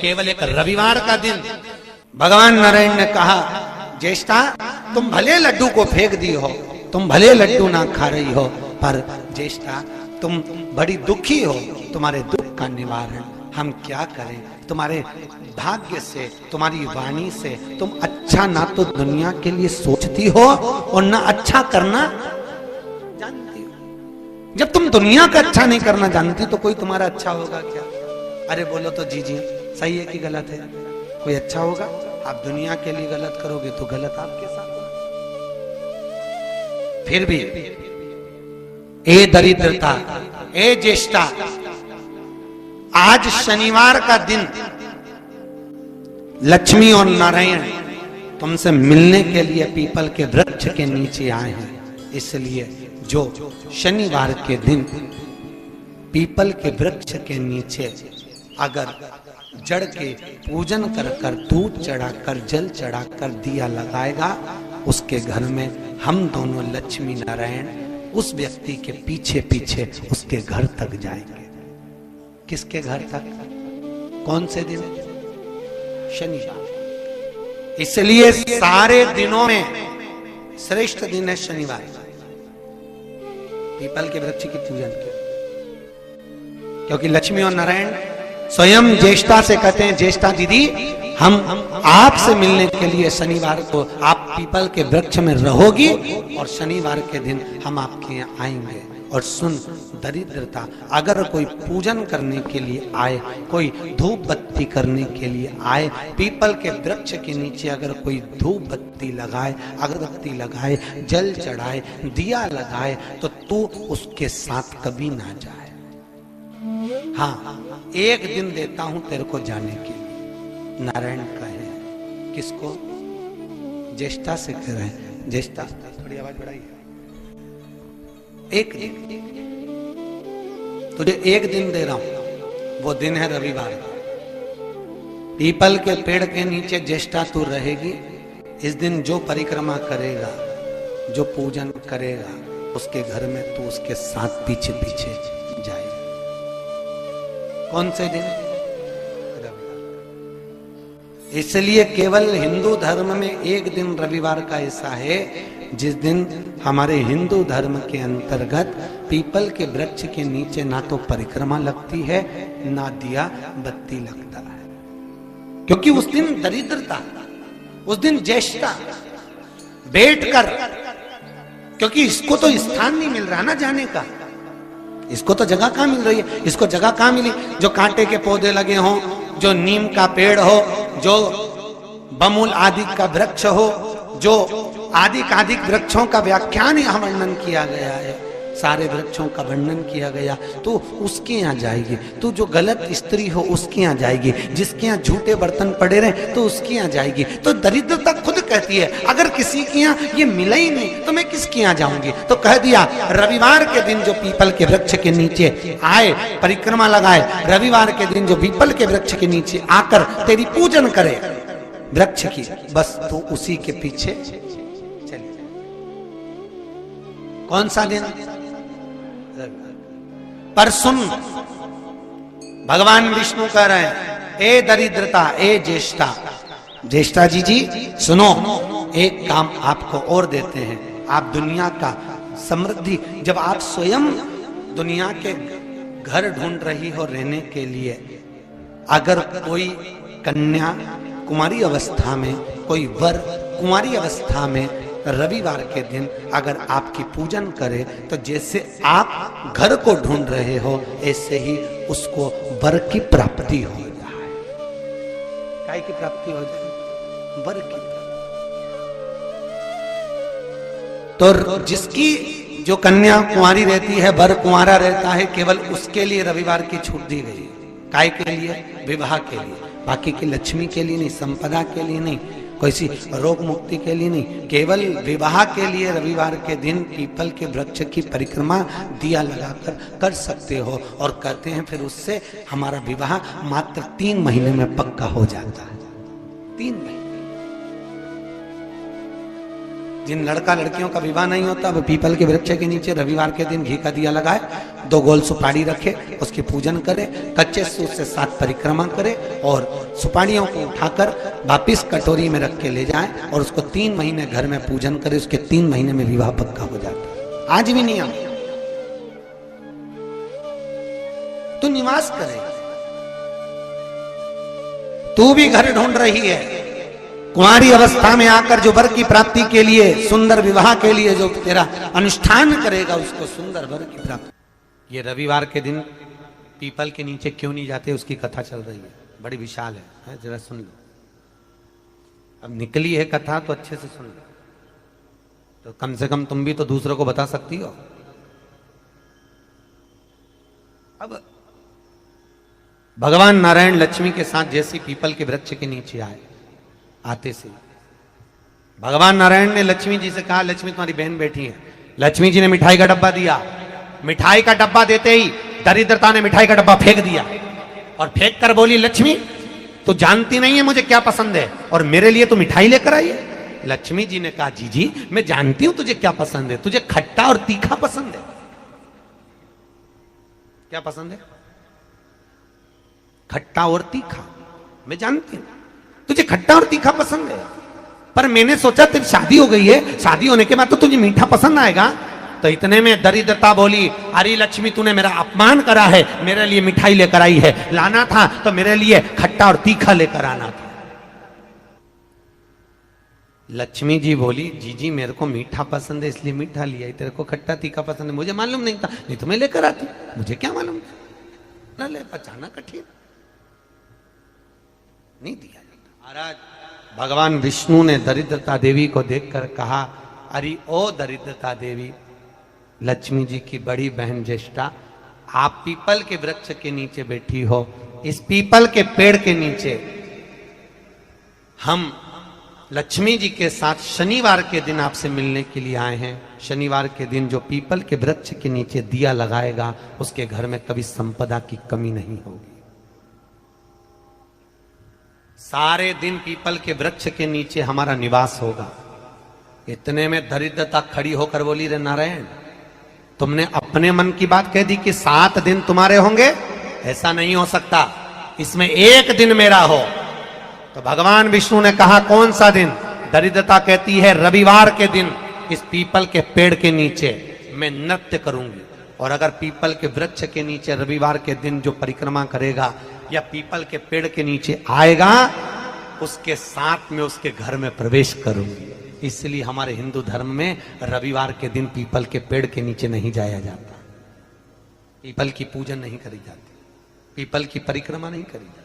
केवल एक रविवार का दिन भगवान नारायण ने कहा, ज्येष्ठा तुम भले लड्डू को फेंक दी हो, तुम भले लड्डू ना खा रही हो, पर ज्येष्ठा तुम बड़ी दुखी हो, तुम्हारे दुख का निवारण हम क्या करें। तुम्हारे भाग्य से, तुम्हारी वाणी से तुम अच्छा ना तो दुनिया के लिए सोचती हो और ना अच्छा करना जानती हो। जब तुम दुनिया का अच्छा नहीं करना जानती तो कोई तुम्हारा अच्छा होगा क्या? अरे बोलो तो जी जी सही है कि गलत है? कोई अच्छा होगा? आप दुनिया के लिए गलत करोगे तो गलत आपके साथ होगा। फिर भी ए दरिद्रता, ए ज्येष्ठा, आज शनिवार का दिन लक्ष्मी और नारायण तुमसे मिलने के लिए पीपल के वृक्ष के नीचे आए हैं। इसलिए जो शनिवार के दिन पीपल के वृक्ष के नीचे अगर जड़ के पूजन कर कर, दूध चढ़ाकर, जल चढ़ाकर दिया लगाएगा, उसके घर में हम दोनों लक्ष्मी नारायण उस व्यक्ति के पीछे पीछे उसके घर तक जाएंगे। किसके घर तक? कौन से दिन? शनिवार। इसलिए सारे दिनों में श्रेष्ठ दिन है शनिवार, पीपल के वृक्ष की पूजन के। क्योंकि लक्ष्मी और नारायण स्वयं ज्येष्ठा से कहते हैं, ज्येष्ठा दीदी हम आपसे मिलने के लिए शनिवार को आप पीपल के वृक्ष में रहोगी और शनिवार के दिन हम आपके यहाँ आएंगे। और सुन दरिद्रता, अगर कोई पूजन करने के लिए आए, कोई धूप बत्ती करने के लिए आए, पीपल के वृक्ष के नीचे अगर कोई धूप बत्ती लगाए, अगरबत्ती लगाए, जल चढ़ाए, दिया लगाए, तो तू उसके साथ कभी ना जाए। हाँ, एक दिन देता हूं तेरे को जाने के लिए। नारायण कहे किसको? ज्येष्ठा से कह रहे हैं। ज्येष्ठा थोड़ी आवाज बढ़ाइए। एक दिन तुझे एक दिन दे रहा हूं, वो दिन है रविवार। पीपल के पेड़ के नीचे ज्येष्ठा तू रहेगी। इस दिन जो परिक्रमा करेगा, जो पूजन करेगा, उसके घर में तू उसके साथ पीछे पीछे जाए। कौन से दिन? रविवार। इसलिए केवल हिंदू धर्म में एक दिन रविवार का ऐसा है जिस दिन हमारे हिंदू धर्म के अंतर्गत पीपल के वृक्ष के नीचे ना तो परिक्रमा लगती है, ना दिया बत्ती लगता है। क्योंकि उस दिन दरिद्रता, उस दिन ज्येष्ठा बैठकर, क्योंकि इसको तो स्थान नहीं मिल रहा ना जाने का, इसको तो जगह कहां मिल रही है? इसको जगह कहां मिली? जो कांटे के पौधे लगे हों, जो नीम का पेड़ हो, जो बमुल आदि का वृक्ष हो, जो आदि वृक्षों का व्याख्यान यहाँ वर्णन किया गया है, सारे वृक्षों का वर्णन किया गया, तो उसके यहाँ जाएगी। तू जो गलत स्त्री हो उसके यहाँ जाएगी, जिसके यहाँ झूठे बर्तन पड़े रहे तो उसके यहाँ जाएगी। तो दरिद्रता खुद कहती है अगर किसी के यहाँ ये मिला ही नहीं तो मैं किसके यहाँ जाऊंगी? तो कह दिया रविवार के दिन जो पीपल के वृक्ष के नीचे आए, परिक्रमा लगाए, रविवार के दिन जो पीपल के वृक्ष के नीचे आकर तेरी पूजन करे वृक्ष की, बस तू उसी के पीछे चली। कौन सा दिन? पर सुन, भगवान विष्णु कह रहे हैं, ए दरिद्रता, ए ज्येष्ठा, ज्येष्ठा जी सुनो, एक काम आपको और देते हैं। आप दुनिया का समृद्धि, जब आप स्वयं दुनिया के घर ढूंढ रही हो रहने के लिए, अगर कोई कन्या कुमारी अवस्था में, कोई वर कुमारी अवस्था में रविवार के दिन अगर आपकी पूजन करे, तो जैसे आप घर को ढूंढ रहे हो ऐसे ही उसको वर की प्राप्ति हो जाए। काय की प्राप्ति हो जाए? वर की। तो जिसकी जो कन्या कुंवारी रहती है, वर कुंवारा रहता है, केवल उसके लिए रविवार की छूट दी गई। काय के लिए? विवाह के लिए। बाकी की लक्ष्मी के लिए नहीं, संपदा के लिए नहीं, कोई सी रोग मुक्ति के लिए नहीं, केवल विवाह के लिए रविवार के दिन पीपल के वृक्ष की परिक्रमा दिया लगाकर कर सकते हो। और कहते हैं फिर उससे हमारा विवाह मात्र 3 महीने में पक्का हो जाता है। 3 महीने। जिन लड़का लड़कियों का विवाह नहीं होता वो पीपल के वृक्ष के नीचे रविवार के दिन घी का दिया लगाए, 2 गोल सुपारी रखे, उसकी पूजन करे, कच्चे सूत से 7 परिक्रमा करे और सुपारियों को उठाकर वापिस कटोरी में रख के ले जाए और उसको 3 महीने घर में पूजन करे, उसके 3 महीने में विवाह पक्का हो जाता है। आज भी नियम। तू निवास करे, तू भी घर ढूंढ रही है, कुंवारी अवस्था में आकर जो वर की प्राप्ति के लिए, सुंदर विवाह के लिए जो तेरा अनुष्ठान करेगा उसको सुंदर वर की प्राप्ति। ये रविवार के दिन पीपल के नीचे क्यों नहीं जाते, उसकी कथा चल रही है, बड़ी विशाल है, जरा सुन लो। अब निकली है कथा तो अच्छे से सुन लो, तो कम से कम तुम भी तो दूसरों को बता सकती हो। अब भगवान नारायण लक्ष्मी के साथ जैसी पीपल के वृक्ष के नीचे आए, आते से भगवान नारायण ने लक्ष्मी जी से कहा, लक्ष्मी तुम्हारी बहन बैठी है। लक्ष्मी जी ने मिठाई का डब्बा दिया, मिठाई का डब्बा देते ही दरिद्रता ने मिठाई का डब्बा फेंक दिया और फेंक कर बोली, लक्ष्मी तू जानती नहीं है मुझे क्या पसंद है और मेरे लिए तू मिठाई लेकर आई है। लक्ष्मी जी ने कहा, जी मैं जानती हूं तुझे क्या पसंद है, तुझे खट्टा और तीखा पसंद है। क्या पसंद है? खट्टा और तीखा। मैं जानती हूं तुझे खट्टा और तीखा पसंद है, पर मैंने सोचा तेरी शादी हो गई है, शादी होने के बाद तो तुझे मीठा पसंद आएगा। तो इतने में दरिद्रता बोली, अरे लक्ष्मी तूने मेरा अपमान करा है, मेरे लिए मिठाई लेकर आई है, लाना था तो मेरे लिए खट्टा और तीखा लेकर आना था। लक्ष्मी जी बोली, जी मेरे को मीठा पसंद है इसलिए मीठा लिया, तेरे को खट्टा तीखा पसंद है मुझे मालूम नहीं था, नहीं तो मैं लेकर आती, मुझे क्या मालूम था, ले पचाना कठिन नहीं दिया। महाराज भगवान विष्णु ने दरिद्रता देवी को देखकर कहा, अरे ओ दरिद्रता देवी, लक्ष्मी जी की बड़ी बहन ज्येष्ठा, आप पीपल के वृक्ष के नीचे बैठी हो, इस पीपल के पेड़ के नीचे हम लक्ष्मी जी के साथ शनिवार के दिन आपसे मिलने के लिए आए हैं। शनिवार के दिन जो पीपल के वृक्ष के नीचे दिया लगाएगा उसके घर में कभी संपदा की कमी नहीं होगी। सारे दिन पीपल के वृक्ष के नीचे हमारा निवास होगा। इतने में दरिद्रता खड़ी होकर बोली, रे नारायण तुमने अपने मन की बात कह दी कि 7 दिन तुम्हारे होंगे, ऐसा नहीं हो सकता, इसमें 1 दिन मेरा हो। तो भगवान विष्णु ने कहा, कौन सा दिन? दरिद्रता कहती है, रविवार के दिन इस पीपल के पेड़ के नीचे मैं नृत्य करूंगी, और अगर पीपल के वृक्ष के नीचे रविवार के दिन जो परिक्रमा करेगा या पीपल के पेड़ के नीचे आएगा, उसके साथ में उसके घर में प्रवेश करूंगी। इसलिए हमारे हिंदू धर्म में रविवार के दिन पीपल के पेड़ के नीचे नहीं जाया जाता, पीपल की पूजन नहीं करी जाती, पीपल की परिक्रमा नहीं करी जाती।